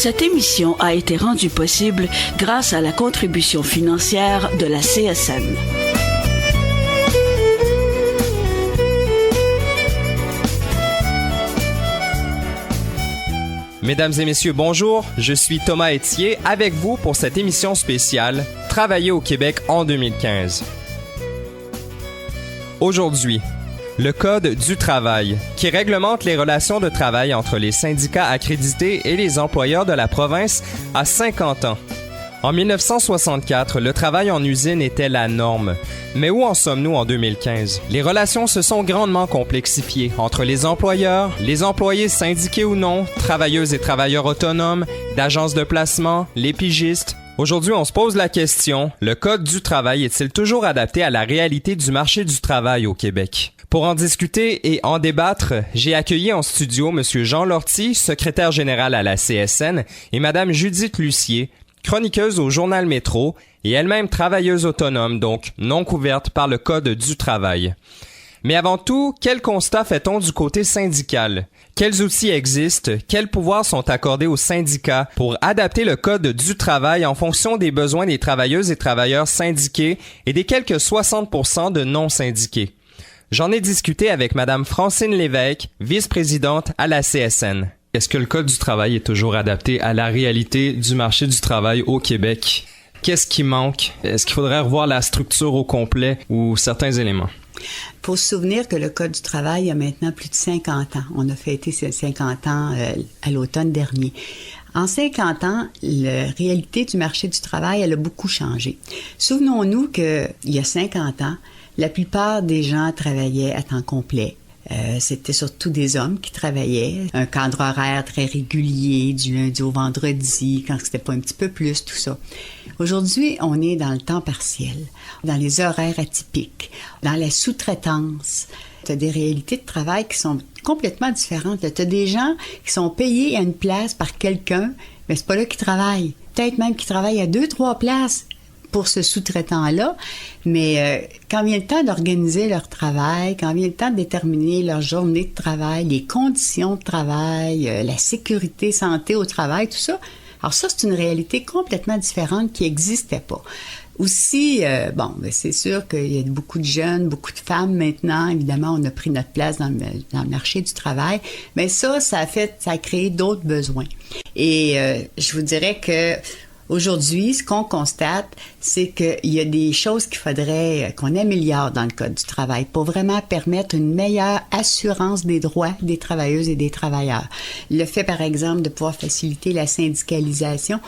Cette émission a été rendue possible grâce à la contribution financière de la CSN. Mesdames et messieurs, bonjour. Je suis Thomas Etier avec vous pour cette émission spéciale « Travailler au Québec en 2015 ». Aujourd'hui, le Code du travail, qui réglemente les relations de travail entre les syndicats accrédités et les employeurs de la province, a 50 ans. En 1964, le travail en usine était la norme. Mais où en sommes-nous en 2015? Les relations se sont grandement complexifiées entre les employeurs, les employés syndiqués ou non, travailleuses et travailleurs autonomes, d'agences de placement, les pigistes. Aujourd'hui, on se pose la question, le Code du travail est-il toujours adapté à la réalité du marché du travail au Québec? Pour en discuter et en débattre, j'ai accueilli en studio M. Jean Lortie, secrétaire général à la CSN, et Mme Judith Lucier, chroniqueuse au Journal Métro et elle-même travailleuse autonome, donc non couverte par le Code du travail. Mais avant tout, quel constat fait-on du côté syndical? Quels outils existent? Quels pouvoirs sont accordés aux syndicats pour adapter le Code du travail en fonction des besoins des travailleuses et travailleurs syndiqués et des quelques 60% de non-syndiqués? J'en ai discuté avec Mme Francine Lévesque, vice-présidente à la CSN. Est-ce que le Code du travail est toujours adapté à la réalité du marché du travail au Québec? Qu'est-ce qui manque? Est-ce qu'il faudrait revoir la structure au complet ou certains éléments? Il faut se souvenir que le Code du travail a maintenant plus de 50 ans. On a fêté ces 50 ans à l'automne dernier. En 50 ans, la réalité du marché du travail, elle a beaucoup changé. Souvenons-nous qu'il y a 50 ans, la plupart des gens travaillaient à temps complet. C'était surtout des hommes qui travaillaient, un cadre horaire très régulier, du lundi au vendredi, quand c'était pas un petit peu plus, tout ça. Aujourd'hui, on est dans le temps partiel, dans les horaires atypiques, dans la sous-traitance. Tu as des réalités de travail qui sont complètement différentes. Tu as des gens qui sont payés à une place par quelqu'un, mais c'est pas là qu'ils travaillent. Peut-être même qu'ils travaillent à 2-3 places pour ce sous-traitant-là, mais quand vient le temps d'organiser leur travail, quand vient le temps de déterminer leur journée de travail, les conditions de travail, la sécurité, santé au travail, tout ça, alors ça, c'est une réalité complètement différente qui n'existait pas. Aussi, c'est sûr qu'il y a beaucoup de jeunes, beaucoup de femmes maintenant. Évidemment, on a pris notre place dans le marché du travail, mais ça a créé d'autres besoins. Et je vous dirais que aujourd'hui, ce qu'on constate, c'est qu'il y a des choses qu'il faudrait qu'on améliore dans le Code du travail pour vraiment permettre une meilleure assurance des droits des travailleuses et des travailleurs. Le fait, par exemple, de pouvoir faciliter la syndicalisation.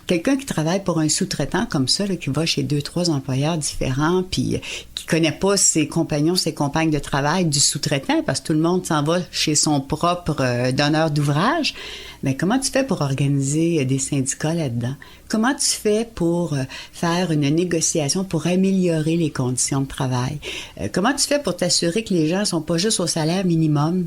Quelqu'un qui travaille pour un sous-traitant comme ça, là, qui va chez 2-3 employeurs différents, puis qui connaît pas ses compagnons, ses compagnes de travail du sous-traitant, parce que tout le monde s'en va chez son propre donneur d'ouvrage, mais comment tu fais pour organiser des syndicats là-dedans? Comment tu fais pour faire une négociation pour améliorer les conditions de travail? Comment tu fais pour t'assurer que les gens sont pas juste au salaire minimum?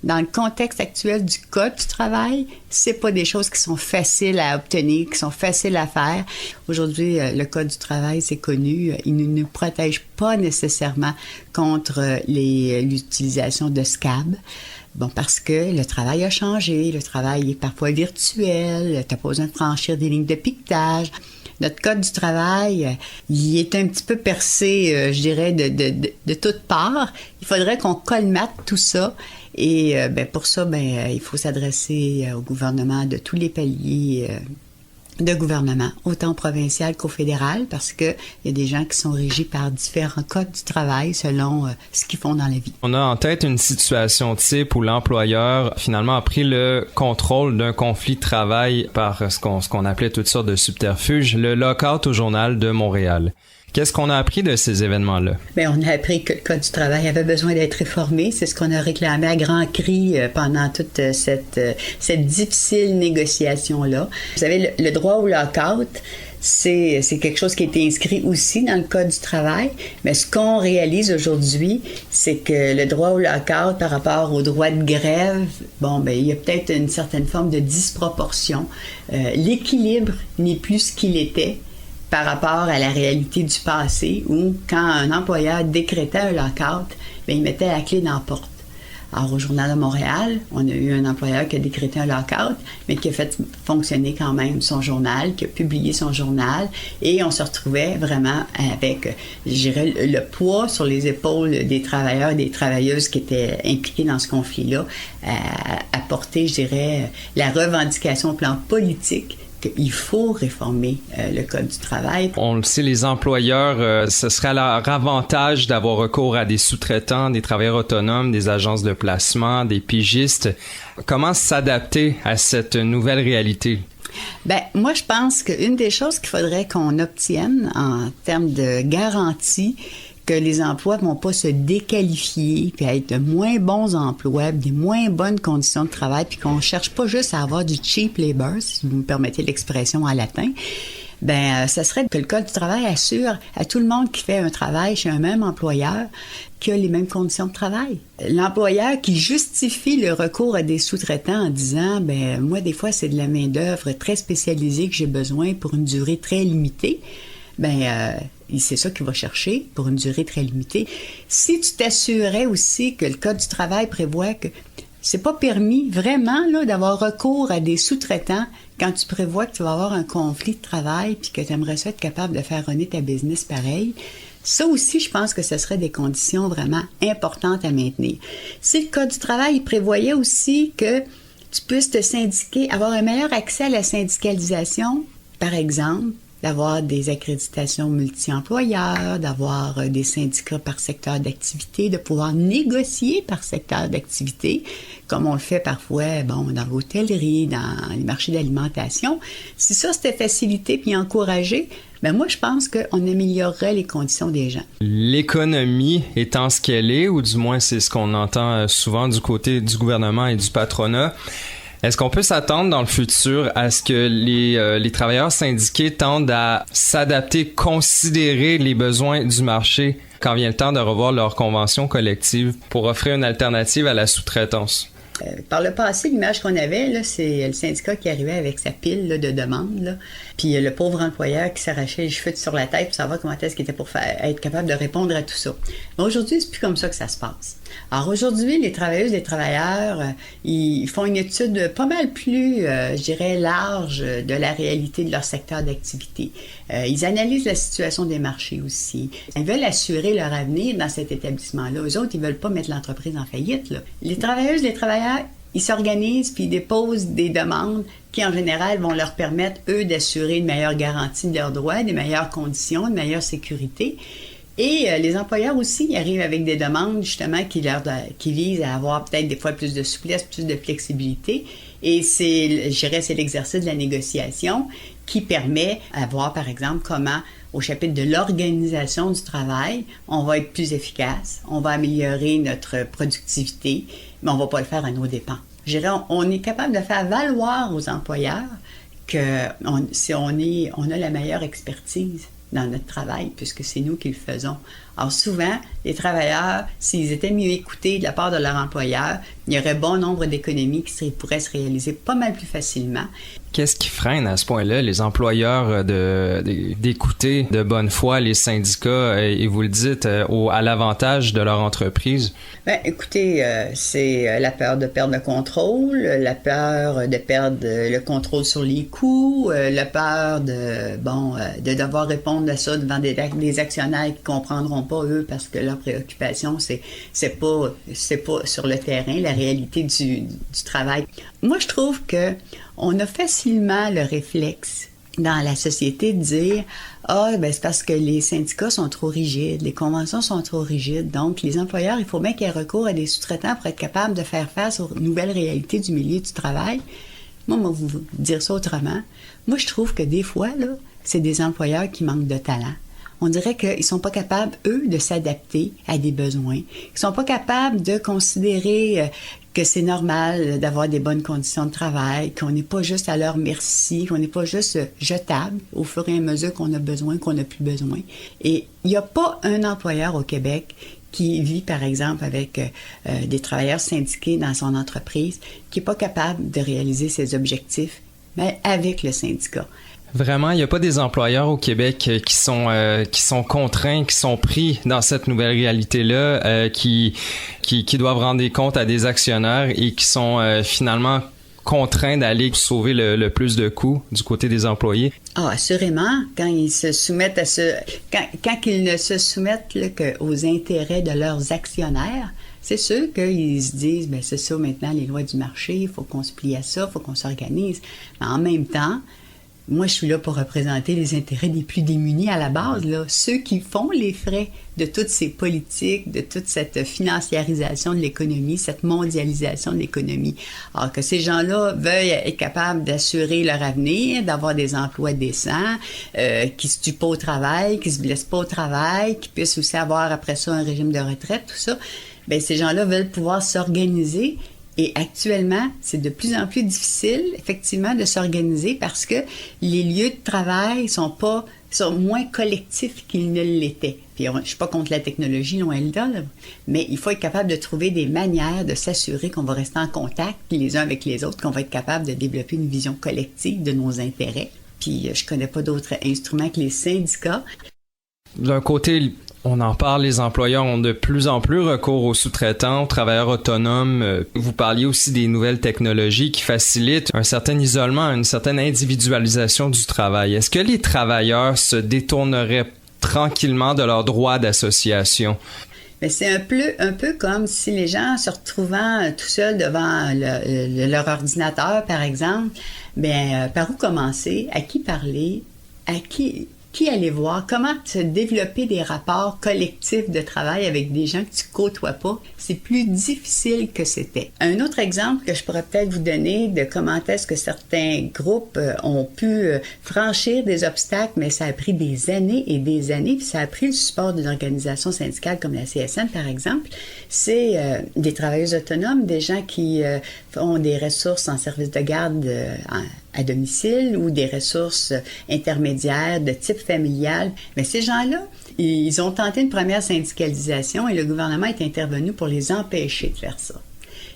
Dans le contexte actuel du Code du travail, c'est pas des choses qui sont faciles à obtenir, qui sont faciles à faire. Aujourd'hui, le Code du travail, c'est connu, il ne nous protège pas nécessairement contre l'utilisation de SCAB. Bon, parce que le travail a changé, le travail est parfois virtuel, tu n'as pas besoin de franchir des lignes de piquetage. Notre Code du travail, il est un petit peu percé, je dirais, de toutes parts. Il faudrait qu'on colmate tout ça. Et pour ça, il faut s'adresser au gouvernement de tous les paliers de gouvernement, autant provincial qu'au fédéral, parce que il y a des gens qui sont régis par différents codes du travail selon ce qu'ils font dans la vie. On a en tête une situation type où l'employeur finalement a pris le contrôle d'un conflit de travail par ce qu'on appelait toutes sortes de subterfuges, le lockout au Journal de Montréal. Qu'est-ce qu'on a appris de ces événements-là? Bien, on a appris que le Code du travail avait besoin d'être réformé. C'est ce qu'on a réclamé à grands cris pendant toute cette difficile négociation-là. Vous savez, le droit au lockout, c'est quelque chose qui a été inscrit aussi dans le Code du travail. Mais ce qu'on réalise aujourd'hui, c'est que le droit au lockout par rapport au droit de grève, il y a peut-être une certaine forme de disproportion. L'équilibre n'est plus ce qu'il était par rapport à la réalité du passé où, quand un employeur décrétait un lockout, il mettait la clé dans la porte. Alors, au Journal de Montréal, on a eu un employeur qui a décrété un lockout, mais qui a fait fonctionner quand même son journal, qui a publié son journal, et on se retrouvait vraiment avec, je dirais, le poids sur les épaules des travailleurs et des travailleuses qui étaient impliqués dans ce conflit-là, à porter, je dirais, la revendication au plan politique qu'il faut réformer le Code du travail. On le sait, les employeurs, ce serait à leur avantage d'avoir recours à des sous-traitants, des travailleurs autonomes, des agences de placement, des pigistes. Comment s'adapter à cette nouvelle réalité? Ben, moi, je pense qu'une des choses qu'il faudrait qu'on obtienne en termes de garantie, que les emplois vont pas se déqualifier puis être de moins bons emplois, des moins bonnes conditions de travail, puis qu'on cherche pas juste à avoir du cheap labor, si vous me permettez l'expression en latin. Ben, ça serait que le Code du travail assure à tout le monde qui fait un travail chez un même employeur qu'il a les mêmes conditions de travail. L'employeur qui justifie le recours à des sous-traitants en disant, ben, moi, des fois, c'est de la main-d'œuvre très spécialisée que j'ai besoin pour une durée très limitée, ben, c'est ça qu'il va chercher pour une durée très limitée. Si tu t'assurais aussi que le Code du travail prévoit que c'est pas permis vraiment là d'avoir recours à des sous-traitants quand tu prévois que tu vas avoir un conflit de travail puis que tu aimerais ça être capable de faire runner ta business pareil, ça aussi, je pense que ce serait des conditions vraiment importantes à maintenir. Si le Code du travail il prévoyait aussi que tu puisses te syndiquer, avoir un meilleur accès à la syndicalisation, par exemple, d'avoir des accréditations multi-employeurs, d'avoir des syndicats par secteur d'activité, de pouvoir négocier par secteur d'activité, comme on le fait parfois, bon, dans l'hôtellerie, dans les marchés d'alimentation. Si ça, c'était facilité puis encouragé, ben moi, je pense qu'on améliorerait les conditions des gens. L'économie étant ce qu'elle est, ou du moins c'est ce qu'on entend souvent du côté du gouvernement et du patronat, est-ce qu'on peut s'attendre dans le futur à ce que les travailleurs syndiqués tendent à s'adapter, considérer les besoins du marché quand vient le temps de revoir leur convention collective pour offrir une alternative à la sous-traitance? Par le passé, l'image qu'on avait, là, c'est le syndicat qui arrivait avec sa pile là, de demandes, là, puis le pauvre employeur qui s'arrachait les cheveux sur la tête pour savoir comment est-ce qu'il était pour être capable de répondre à tout ça. Mais aujourd'hui, c'est plus comme ça que ça se passe. Alors aujourd'hui, les travailleuses et les travailleurs, ils font une étude pas mal plus, je dirais, large de la réalité de leur secteur d'activité. Ils analysent la situation des marchés aussi. Ils veulent assurer leur avenir dans cet établissement-là. Eux autres, ils veulent pas mettre l'entreprise en faillite, là. Les travailleuses et les travailleurs, ils s'organisent puis ils déposent des demandes qui, en général, vont leur permettre, eux, d'assurer une meilleure garantie de leurs droits, des meilleures conditions, une meilleure sécurité. Et les employeurs aussi, ils arrivent avec des demandes, justement, qui visent à avoir peut-être des fois plus de souplesse, plus de flexibilité. Et je dirais, c'est l'exercice de la négociation qui permet à voir, par exemple, comment, au chapitre de l'organisation du travail, on va être plus efficace, on va améliorer notre productivité, mais on ne va pas le faire à nos dépens. Je dirais, on est capable de faire valoir aux employeurs qu'on a la meilleure expertise dans notre travail, puisque c'est nous qui le faisons. Alors souvent, les travailleurs, s'ils étaient mieux écoutés de la part de leur employeur, il y aurait bon nombre d'économies qui pourraient se réaliser pas mal plus facilement. Qu'est-ce qui freine à ce point-là les employeurs d'écouter de bonne foi les syndicats, et vous le dites, à l'avantage de leur entreprise? Ben, écoutez, c'est la peur de perdre le contrôle, la peur de perdre le contrôle sur les coûts, la peur de devoir répondre à ça devant des actionnaires qui comprendront pas eux parce que leur préoccupation c'est pas sur le terrain la réalité du travail. Moi je trouve que on a facilement le réflexe dans la société de dire c'est parce que les syndicats sont trop rigides, les conventions sont trop rigides, donc les employeurs, il faut bien qu'ils aient recours à des sous-traitants pour être capables de faire face aux nouvelles réalités du milieu du travail. Moi, je vais vous dire ça autrement. Moi, je trouve que des fois, là, c'est des employeurs qui manquent de talent. On dirait qu'ils sont pas capables, eux, de s'adapter à des besoins. Ils sont pas capables de considérer que c'est normal d'avoir des bonnes conditions de travail, qu'on n'est pas juste à leur merci, qu'on n'est pas juste jetable au fur et à mesure qu'on a besoin, qu'on n'a plus besoin. Et il n'y a pas un employeur au Québec qui vit, par exemple, avec des travailleurs syndiqués dans son entreprise, qui n'est pas capable de réaliser ses objectifs, mais avec le syndicat. Vraiment, il n'y a pas des employeurs au Québec qui sont contraints, qui sont pris dans cette nouvelle réalité-là, qui doivent rendre des comptes à des actionnaires et qui sont finalement contraints d'aller sauver le plus de coûts du côté des employés. Ah, assurément, quand ils se soumettent quand ils ne se soumettent là, qu'aux intérêts de leurs actionnaires, c'est sûr qu'ils se disent, ben c'est ça maintenant les lois du marché, il faut qu'on se plie à ça, il faut qu'on s'organise. Mais en même temps, moi, je suis là pour représenter les intérêts des plus démunis à la base, là. Ceux qui font les frais de toutes ces politiques, de toute cette financiarisation de l'économie, cette mondialisation de l'économie. Alors que ces gens-là veuillent être capables d'assurer leur avenir, d'avoir des emplois décents, qui se tuent pas au travail, qui se blessent pas au travail, qui puissent aussi avoir après ça un régime de retraite, tout ça. Bien, ces gens-là veulent pouvoir s'organiser. Et actuellement, c'est de plus en plus difficile, effectivement, de s'organiser parce que les lieux de travail sont moins collectifs qu'ils ne l'étaient. Puis, je suis pas contre la technologie, loin de là, mais il faut être capable de trouver des manières de s'assurer qu'on va rester en contact les uns avec les autres, qu'on va être capable de développer une vision collective de nos intérêts. Puis, je connais pas d'autres instruments que les syndicats. D'un côté, on en parle, les employeurs ont de plus en plus recours aux sous-traitants, aux travailleurs autonomes. Vous parliez aussi des nouvelles technologies qui facilitent un certain isolement, une certaine individualisation du travail. Est-ce que les travailleurs se détourneraient tranquillement de leur droit d'association? Mais c'est un peu comme si les gens se retrouvant tout seuls devant leur ordinateur, par exemple, par où commencer, à qui parler, à qui aller voir, comment se développer des rapports collectifs de travail avec des gens que tu côtoies pas, c'est plus difficile que c'était. Un autre exemple que je pourrais peut-être vous donner de comment est-ce que certains groupes ont pu franchir des obstacles, mais ça a pris des années et des années, puis ça a pris le support d'une organisation syndicale comme la CSN, par exemple, c'est des travailleuses autonomes, des gens qui ont des ressources en service de garde à domicile ou des ressources intermédiaires de type familial. Mais ces gens-là, ils ont tenté une première syndicalisation et le gouvernement est intervenu pour les empêcher de faire ça.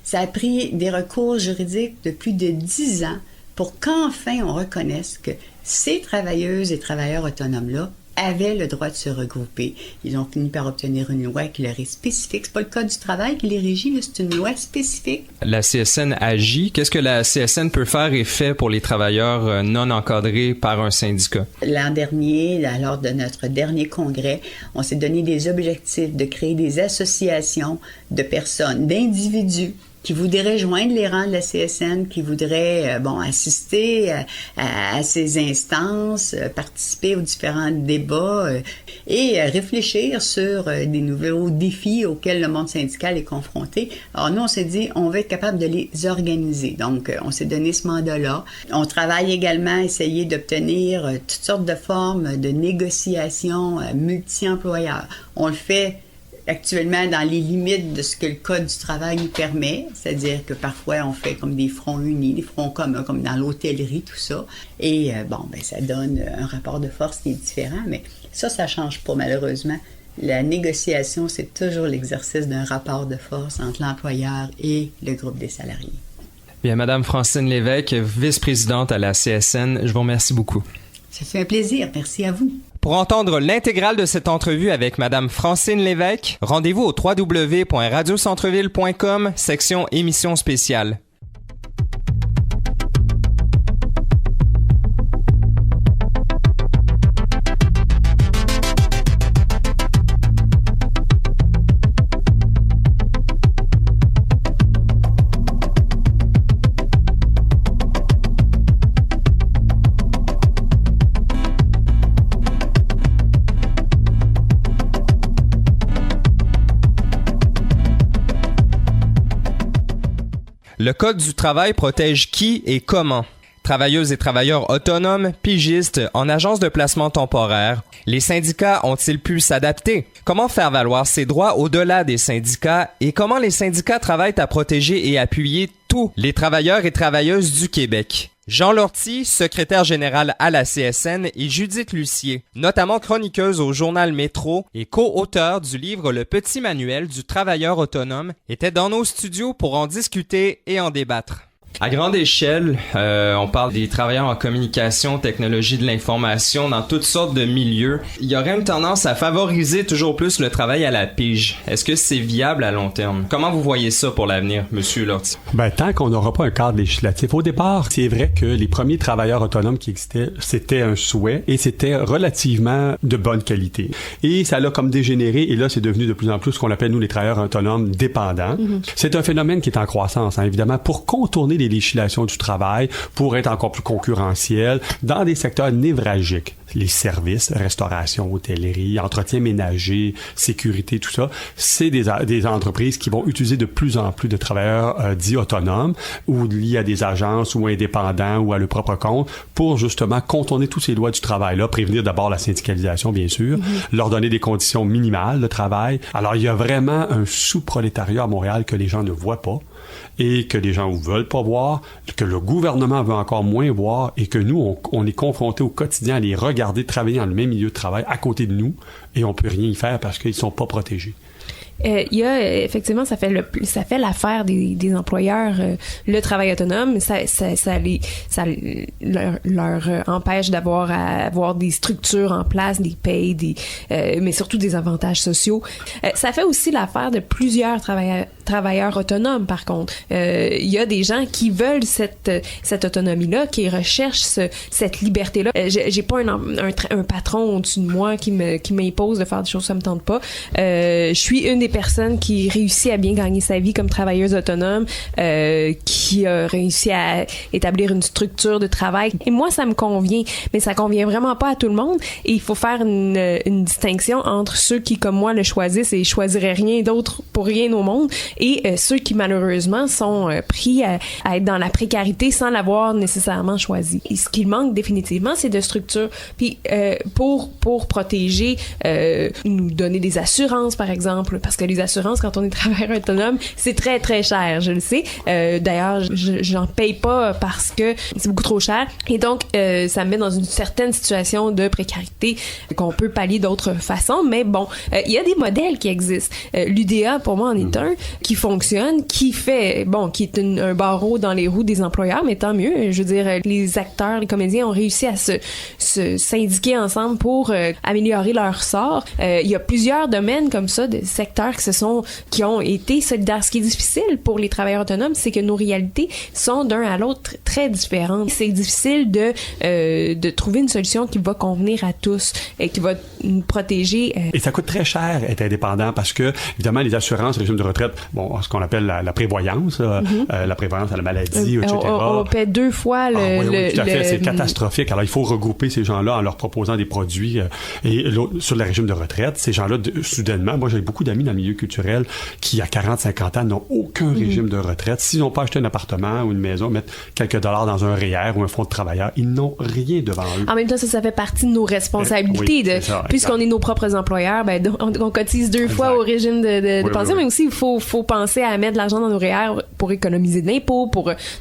Ça a pris des recours juridiques de plus de 10 ans pour qu'enfin on reconnaisse que ces travailleuses et travailleurs autonomes-là avaient le droit de se regrouper. Ils ont fini par obtenir une loi qui leur est spécifique. C'est pas le Code du travail qui les régit, là, c'est une loi spécifique. La CSN agit. Qu'est-ce que la CSN peut faire et fait pour les travailleurs non encadrés par un syndicat? L'an dernier, lors de notre dernier congrès, on s'est donné des objectifs de créer des associations de personnes, d'individus qui voudraient joindre les rangs de la CSN, qui voudraient assister à ces instances, participer aux différents débats et réfléchir sur des nouveaux défis auxquels le monde syndical est confronté. Alors nous, on s'est dit, on va être capable de les organiser. Donc, on s'est donné ce mandat-là. On travaille également à essayer d'obtenir toutes sortes de formes de négociations multi-employeurs. On le fait actuellement dans les limites de ce que le Code du travail nous permet, c'est-à-dire que parfois on fait comme des fronts unis, des fronts communs, comme dans l'hôtellerie, tout ça. Et ça donne un rapport de force qui est différent, mais ça change pas malheureusement. La négociation, c'est toujours l'exercice d'un rapport de force entre l'employeur et le groupe des salariés. Bien, Madame Francine Lévesque, vice-présidente à la CSN, je vous remercie beaucoup. Ça fait un plaisir, merci à vous. Pour entendre l'intégrale de cette entrevue avec Madame Francine Lévesque, rendez-vous au www.radiocentreville.com, section émissions spéciales. Le Code du travail protège qui et comment? Travailleuses et travailleurs autonomes, pigistes, en agence de placement temporaire. Les syndicats ont-ils pu s'adapter? Comment faire valoir ces droits au-delà des syndicats et comment les syndicats travaillent à protéger et appuyer tous les travailleurs et travailleuses du Québec? Jean Lortie, secrétaire général à la CSN, et Judith Lucier, notamment chroniqueuse au journal Métro et co-auteur du livre Le Petit Manuel du travailleur autonome, étaient dans nos studios pour en discuter et en débattre. À grande échelle, on parle des travailleurs en communication, technologie de l'information, dans toutes sortes de milieux. Il y aurait une tendance à favoriser toujours plus le travail à la pige. Est-ce que c'est viable à long terme? Comment vous voyez ça pour l'avenir, Monsieur Lortie? Tant qu'on n'aura pas un cadre législatif. Au départ, c'est vrai que les premiers travailleurs autonomes qui existaient, c'était un souhait et c'était relativement de bonne qualité. Et ça l'a comme dégénéré et là, c'est devenu de plus en plus ce qu'on appelle, nous, les travailleurs autonomes dépendants. C'est un phénomène qui est en croissance, évidemment, pour contourner les législations du travail, pour être encore plus concurrentiel dans des secteurs névralgiques. Les services, restauration, hôtellerie, entretien ménager, sécurité, tout ça, c'est des entreprises qui vont utiliser de plus en plus de travailleurs dits autonomes ou liés à des agences ou indépendants ou à leur propre compte pour justement contourner toutes ces lois du travail-là, prévenir d'abord la syndicalisation, bien sûr, leur donner des conditions minimales de travail. Alors, il y a vraiment un sous-prolétariat à Montréal que les gens ne voient pas et que les gens ne veulent pas voir, que le gouvernement veut encore moins voir et que nous, on est confrontés au quotidien à les regarder travailler dans le même milieu de travail à côté de nous et on peut rien y faire parce qu'ils sont pas protégés. Il y a effectivement, ça fait l'affaire des employeurs, le travail autonome, ça leur empêche d'avoir à avoir des structures en place, des payes, mais surtout des avantages sociaux. Ça fait aussi l'affaire de plusieurs travailleurs autonomes. Par contre, il y a des gens qui veulent cette autonomie-là, qui recherchent cette liberté-là. J'ai pas un patron au-dessus de moi qui m'impose de faire des choses que ça me tente pas. Je suis une des personnes qui réussit à bien gagner sa vie comme travailleuse autonome, qui a réussi à établir une structure de travail. Et moi, ça me convient, mais ça convient vraiment pas à tout le monde. Et il faut faire une distinction entre ceux qui, comme moi, le choisissent et choisiraient rien d'autre pour rien au monde, et ceux qui, malheureusement, sont pris à être dans la précarité sans l'avoir nécessairement choisi. Et ce qu'il manque définitivement, c'est de structure. Puis, pour protéger, nous donner des assurances, par exemple, parce que les assurances, quand on est travailleur autonome, c'est très, très cher, je le sais. D'ailleurs, j'en paye pas parce que c'est beaucoup trop cher. Et donc, ça me met dans une certaine situation de précarité qu'on peut pallier d'autres façons. Mais bon, il y a des modèles qui existent. L'UDA, pour moi, en est un qui fonctionne, qui est un barreau dans les roues des employeurs, mais tant mieux. Je veux dire, les acteurs, les comédiens ont réussi à se syndiquer ensemble pour améliorer leur sort. Il y a plusieurs domaines comme ça, de secteurs qui ont été solidaires. Ce qui est difficile pour les travailleurs autonomes, c'est que nos réalités sont d'un à l'autre très différentes. C'est difficile de trouver une solution qui va convenir à tous et qui va nous protéger. Et ça coûte très cher être indépendant parce que, évidemment, les assurances, le régime de retraite, ce qu'on appelle la prévoyance, la prévoyance à la maladie, etc. On paie 2 fois oui, tout à fait, c'est catastrophique. Alors, il faut regrouper ces gens-là en leur proposant des produits. Et sur le régime de retraite, ces gens-là, soudainement, moi, j'ai beaucoup d'amis dans le milieu culturel qui, à 40-50 ans, n'ont aucun régime de retraite. S'ils n'ont pas acheté un appartement ou une maison, mettre quelques dollars dans un REER ou un fonds de travailleurs, ils n'ont rien devant eux. En même temps, ça fait partie de nos responsabilités. Puisqu'on est nos propres employeurs, on cotise 2 fois au régime de pension, mais aussi, il faut penser à mettre de l'argent dans nos REER pour économiser de l'impôt.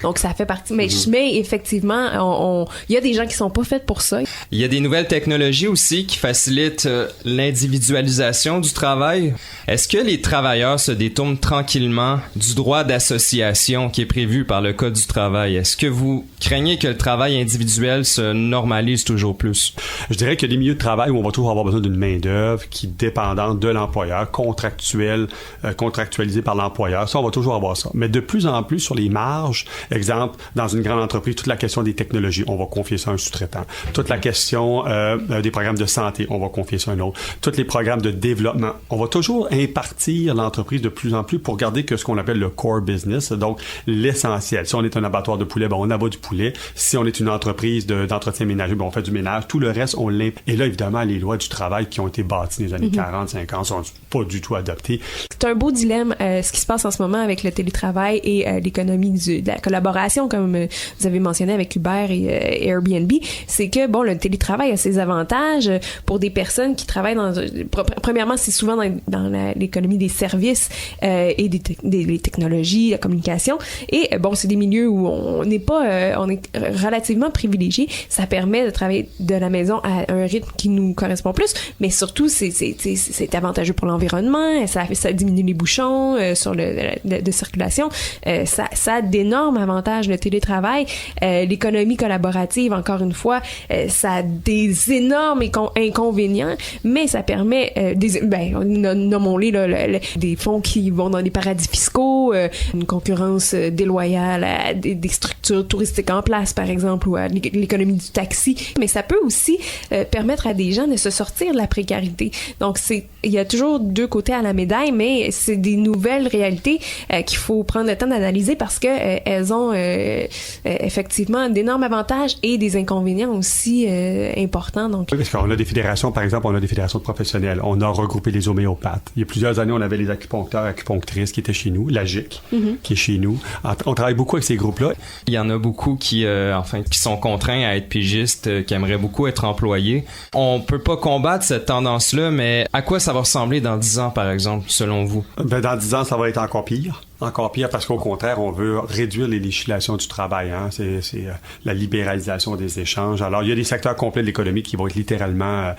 Donc, ça fait partie. Mais effectivement, il y a des gens qui sont pas faits pour ça. Il y a des nouvelles technologies aussi qui facilitent l'individualisation du travail. Est-ce que les travailleurs se détournent tranquillement du droit d'association qui est prévu par le Code du travail? Est-ce que vous craignez que le travail individuel se normalise toujours plus? Je dirais qu'il y a des milieux de travail où on va toujours avoir besoin d'une main-d'œuvre qui est dépendante de l'employeur, contractualisée par l'employeur. Ça, on va toujours avoir ça. Mais de plus en plus, sur les marges, exemple, dans une grande entreprise, toute la question des technologies, on va confier ça à un sous-traitant. Toute la question des programmes de santé, on va confier ça à un autre. Tous les programmes de développement, on va toujours impartir l'entreprise de plus en plus pour garder que ce qu'on appelle le core business, donc l'essentiel. Si on est un abattoir de poulet, on abat du poulet. Si on est une entreprise d'entretien ménager, on fait du ménage. Tout le reste, on l'imp. Et là, évidemment, les lois du travail qui ont été bâties dans les années 40, 50 sont pas du tout adoptées. C'est un beau dilemme, ce qui se passe en ce moment avec le télétravail et l'économie de la collaboration, comme vous avez mentionné avec Uber et Airbnb. C'est que, le télétravail a ses avantages pour des personnes qui travaillent premièrement, c'est souvent dans l'économie des services et des technologies, la communication. Et bon, c'est des milieux où on est relativement privilégié. Ça permet de travailler de la maison à un rythme qui nous correspond plus, mais surtout c'est avantageux pour l'environnement. Ça diminue les bouchons de circulation. Ça a d'énormes avantages, le télétravail. L'économie collaborative, encore une fois, ça a des énormes inconvénients, mais ça permet nommons-les des fonds qui vont dans des paradis fiscaux, une concurrence déloyale à des structures touristiques en place, par exemple, ou à l'économie du taxi. Mais ça peut aussi permettre à des gens de se sortir de la précarité. Donc, il y a toujours deux côtés à la médaille, mais c'est des nouvelles réalités qu'il faut prendre le temps d'analyser parce que elles ont effectivement d'énormes avantages et des inconvénients aussi importants. Donc, oui, parce qu'on a des fédérations, par exemple, on a des fédérations de professionnels. On a regroupé les homéopathes. Il y a plusieurs années, on avait les acupuncteurs, acupunctrices qui étaient chez nous, la GIC, qui est chez nous. On travaille beaucoup avec ces groupes-là. Il y en a beaucoup qui sont contraints à être pigistes, qui aimeraient beaucoup être employés. On peut pas combattre cette tendance-là, mais à quoi ça va ressembler dans 10 ans, par exemple, selon vous? Dans 10 ans, ça va être encore pire. Encore pire parce qu'au contraire, on veut réduire les législations du travail. Hein? C'est la libéralisation des échanges. Alors, il y a des secteurs complets de l'économie qui vont être littéralement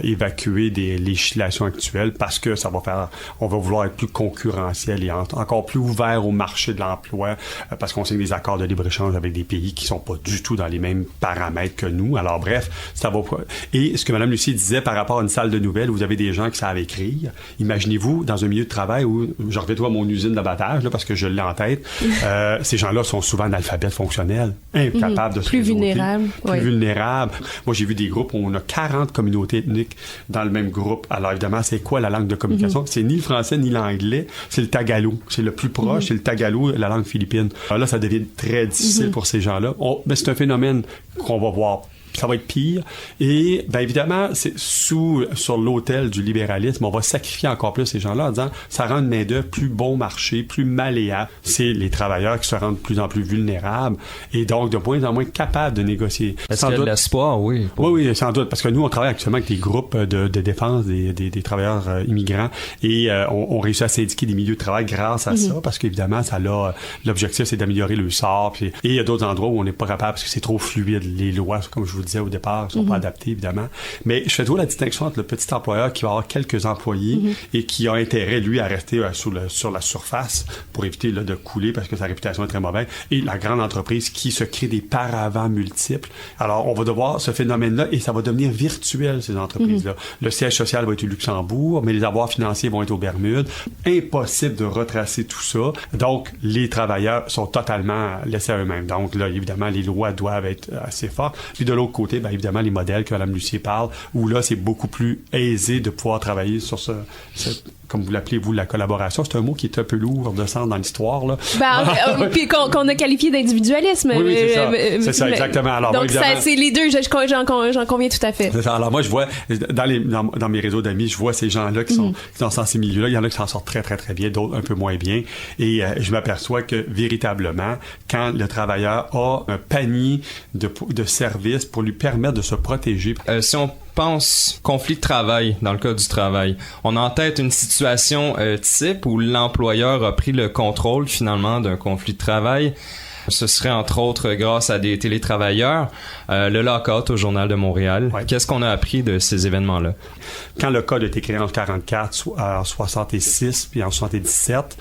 évacués des législations actuelles parce que on va vouloir être plus concurrentiel et encore plus ouvert au marché de l'emploi parce qu'on signe des accords de libre-échange avec des pays qui sont pas du tout dans les mêmes paramètres que nous. Alors, bref, ça va. Et ce que Mme Lucie disait par rapport à une salle de nouvelles où vous avez des gens qui savent écrire. Imaginez-vous dans un milieu de travail où, je reviens à mon usine d'abattage, parce que je l'ai en tête, ces gens-là sont souvent analphabètes fonctionnels, incapables de se plus vulnérables. Plus vulnérables. Moi, j'ai vu des groupes où on a 40 communautés ethniques dans le même groupe. Alors, évidemment, c'est quoi la langue de communication? C'est ni le français ni l'anglais, c'est le tagalog. C'est le plus proche, c'est le tagalog, la langue philippine. Alors là, ça devient très difficile pour ces gens-là. Mais c'est un phénomène qu'on va voir. Ça va être pire. Et, bien évidemment, c'est sur l'autel du libéralisme, on va sacrifier encore plus ces gens-là en disant, ça rend une main-d'œuvre plus bon marché, plus malléable. C'est les travailleurs qui se rendent de plus en plus vulnérables et donc de moins en moins capables de négocier. Est-ce qu'il y a de l'espoir, oui? Oui, sans doute. Parce que nous, on travaille actuellement avec des groupes de défense des travailleurs immigrants et on réussit à syndiquer des milieux de travail grâce à ça parce qu'évidemment, l'objectif, c'est d'améliorer le sort. Et il y a d'autres endroits où on n'est pas capable parce que c'est trop fluide. Les lois, comme je vous disais au départ, ne sont pas adaptés, évidemment. Mais je fais toujours la distinction entre le petit employeur qui va avoir quelques employés et qui a intérêt, lui, à rester sur la surface pour éviter de couler parce que sa réputation est très mauvaise, et la grande entreprise qui se crée des paravents multiples. Alors, on va devoir ce phénomène-là et ça va devenir virtuel, ces entreprises-là. Le siège social va être au Luxembourg, mais les avoirs financiers vont être aux Bermudes. Impossible de retracer tout ça. Donc, les travailleurs sont totalement laissés à eux-mêmes. Donc, là, évidemment, les lois doivent être assez fortes. Puis de l'autre côté, bien évidemment, les modèles que Mme Lucier parle, où là, c'est beaucoup plus aisé de pouvoir travailler sur comme vous l'appelez, vous, la collaboration. C'est un mot qui est un peu lourd de sens dans l'histoire, là. Puis qu'on a qualifié d'individualisme. Oui, c'est ça. C'est ça, exactement. Alors, donc, c'est les deux, j'en conviens tout à fait. C'est ça. Alors, moi, je vois, dans mes réseaux d'amis, je vois ces gens-là qui sont dans ces milieux-là. Il y en a qui s'en sortent très, très, très bien, d'autres un peu moins bien. Et je m'aperçois que, véritablement, quand le travailleur a un panier de services pour lui permettre de se protéger. Si on pense conflit de travail dans le cas du travail, on a en tête une situation type où l'employeur a pris le contrôle finalement d'un conflit de travail. Ce serait entre autres grâce à des télétravailleurs, le lockout au Journal de Montréal. Ouais. Qu'est-ce qu'on a appris de ces événements-là? Quand le code a été créé en 1944, en 1966 puis en 1977,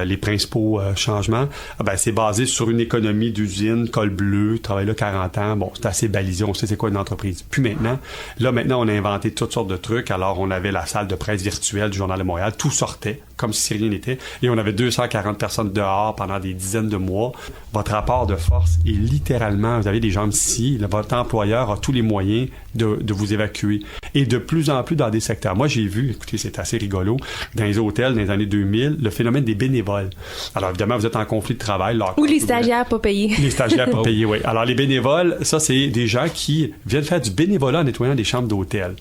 les principaux changements, c'est basé sur une économie d'usine, col bleu, travail là 40 ans. Bon, c'est assez balisé, on sait c'est quoi une entreprise. Puis maintenant, on a inventé toutes sortes de trucs. Alors, on avait la salle de presse virtuelle du Journal de Montréal. Tout sortait comme si rien n'était. Et on avait 240 personnes dehors pendant des dizaines de mois. Votre rapport de force est littéralement, vous avez des jambes ici, votre employeur a tous les moyens de vous évacuer. Et de plus en plus dans des secteurs. Moi, j'ai vu, écoutez, c'est assez rigolo, dans les hôtels, dans les années 2000, le phénomène des bénévoles. Alors, évidemment, vous êtes en conflit de travail. Ou les stagiaires pas payés. Les stagiaires pas payés, oui. Alors, les bénévoles, ça, c'est des gens qui viennent faire du bénévolat en nettoyant des chambres d'hôtel.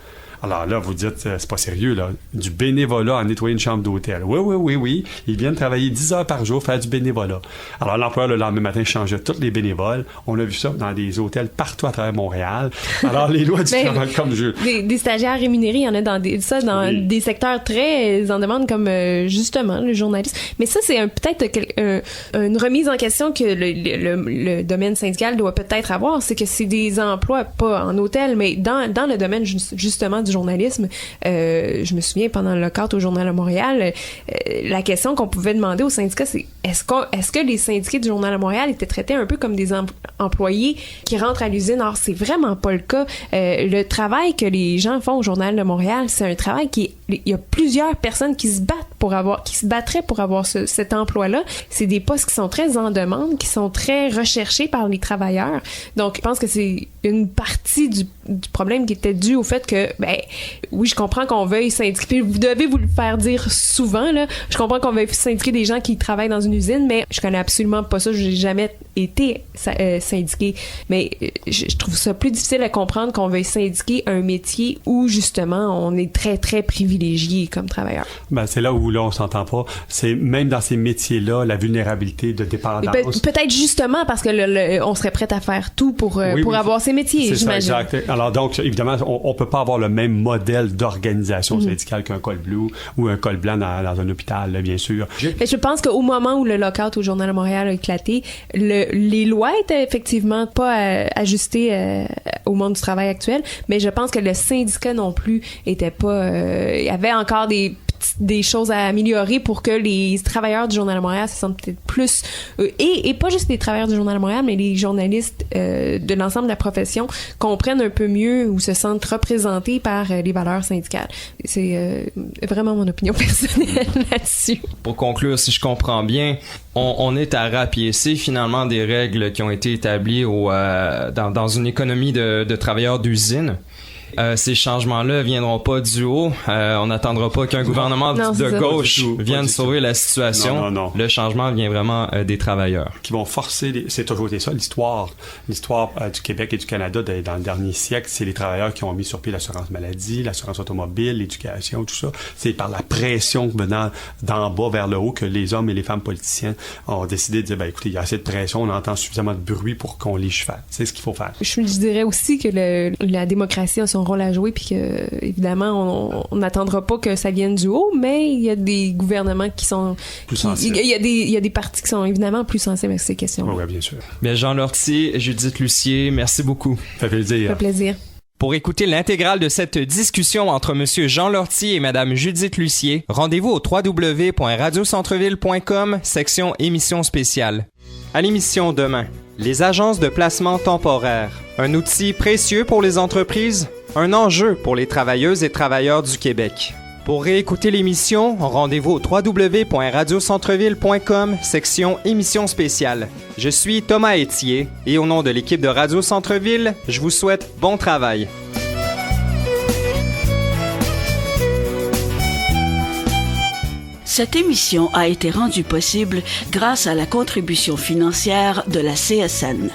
Alors là, vous dites, c'est pas sérieux, là. Du bénévolat à nettoyer une chambre d'hôtel. Oui. Ils viennent travailler 10 heures par jour, faire du bénévolat. Alors l'employeur, le lendemain matin, changeait tous les bénévoles. On a vu ça dans des hôtels partout à travers Montréal. Alors les lois du travail comme jeu. Des stagiaires rémunérés, il y en a dans des secteurs très en demande comme justement le journalisme. Mais ça, c'est peut-être une remise en question que le domaine syndical doit peut-être avoir. C'est que c'est des emplois, pas en hôtel, mais dans le domaine justement du journalisme. Je me souviens, pendant le lockout au Journal de Montréal, la question qu'on pouvait demander aux syndicats, c'est est-ce que les syndiqués du Journal de Montréal étaient traités un peu comme des employés qui rentrent à l'usine? Or, c'est vraiment pas le cas. Le travail que les gens font au Journal de Montréal, c'est un travail il y a plusieurs personnes qui se battraient pour avoir cet emploi-là. C'est des postes qui sont très en demande, qui sont très recherchés par les travailleurs. Donc, je pense que c'est une partie du problème qui était dû au fait que, oui, je comprends qu'on veuille syndiquer. Vous devez vous le faire dire souvent, là. Je comprends qu'on veuille syndiquer des gens qui travaillent dans une usine, mais je connais absolument pas ça. J'ai jamais été syndiqué. Mais je trouve ça plus difficile à comprendre qu'on veuille syndiquer un métier où, justement, on est très, très privilégié comme travailleur. C'est là où, là, on s'entend pas. C'est même dans ces métiers-là, la vulnérabilité de dépendance. Peut-être justement parce que on serait prêt à faire tout pour avoir ces métiers, j'imagine. Ça, exact. Alors donc, évidemment, on peut pas avoir le même modèle d'organisation syndicale qu'un col bleu ou un col blanc dans un hôpital, là, bien sûr. Mais je pense qu'au moment où le lockout au Journal de Montréal a éclaté, les lois étaient effectivement pas ajustées au monde du travail actuel, mais je pense que le syndicat non plus était pas... il y avait encore des choses à améliorer pour que les travailleurs du Journal de Montréal se sentent peut-être plus... et pas juste les travailleurs du Journal de Montréal, mais les journalistes de l'ensemble de la profession comprennent un peu mieux ou se sentent représentés par les valeurs syndicales. C'est vraiment mon opinion personnelle là-dessus. Pour conclure, si je comprends bien, on est à rapiécer finalement des règles qui ont été établies dans une économie de travailleurs d'usine. Ces changements-là viendront pas du haut. On n'attendra pas qu'un gouvernement de gauche vienne sauver la situation. Non. Le changement vient vraiment des travailleurs. Qui vont forcer... C'est toujours été ça, l'histoire du Québec et du Canada dans le dernier siècle. C'est les travailleurs qui ont mis sur pied l'assurance maladie, l'assurance automobile, l'éducation, tout ça. C'est par la pression venant d'en bas vers le haut que les hommes et les femmes politiciens ont décidé de dire, écoutez, il y a assez de pression, on entend suffisamment de bruit pour qu'on légifère. C'est ce qu'il faut faire. Je dirais aussi que la démocratie a son rôle à jouer, puis que évidemment on n'attendra pas que ça vienne du haut, mais il y a des gouvernements qui sont plus sensibles. Il y a des partis qui sont évidemment plus sensibles à ces questions. Oui, bien sûr. Bien, Jean Lortie, Judith Lucier, merci beaucoup. Ça fait plaisir. Ça fait plaisir. Pour écouter l'intégrale de cette discussion entre Monsieur Jean Lortie et Madame Judith Lucier, rendez-vous au www.radiocentreville.com, section émissions spéciales. À l'émission demain, les agences de placement temporaire, un outil précieux pour les entreprises, un enjeu pour les travailleuses et travailleurs du Québec. Pour réécouter l'émission, rendez-vous au www.radiocentreville.com, section émissions spéciales. Je suis Thomas Etier et au nom de l'équipe de Radio Centreville, je vous souhaite bon travail. Cette émission a été rendue possible grâce à la contribution financière de la CSN.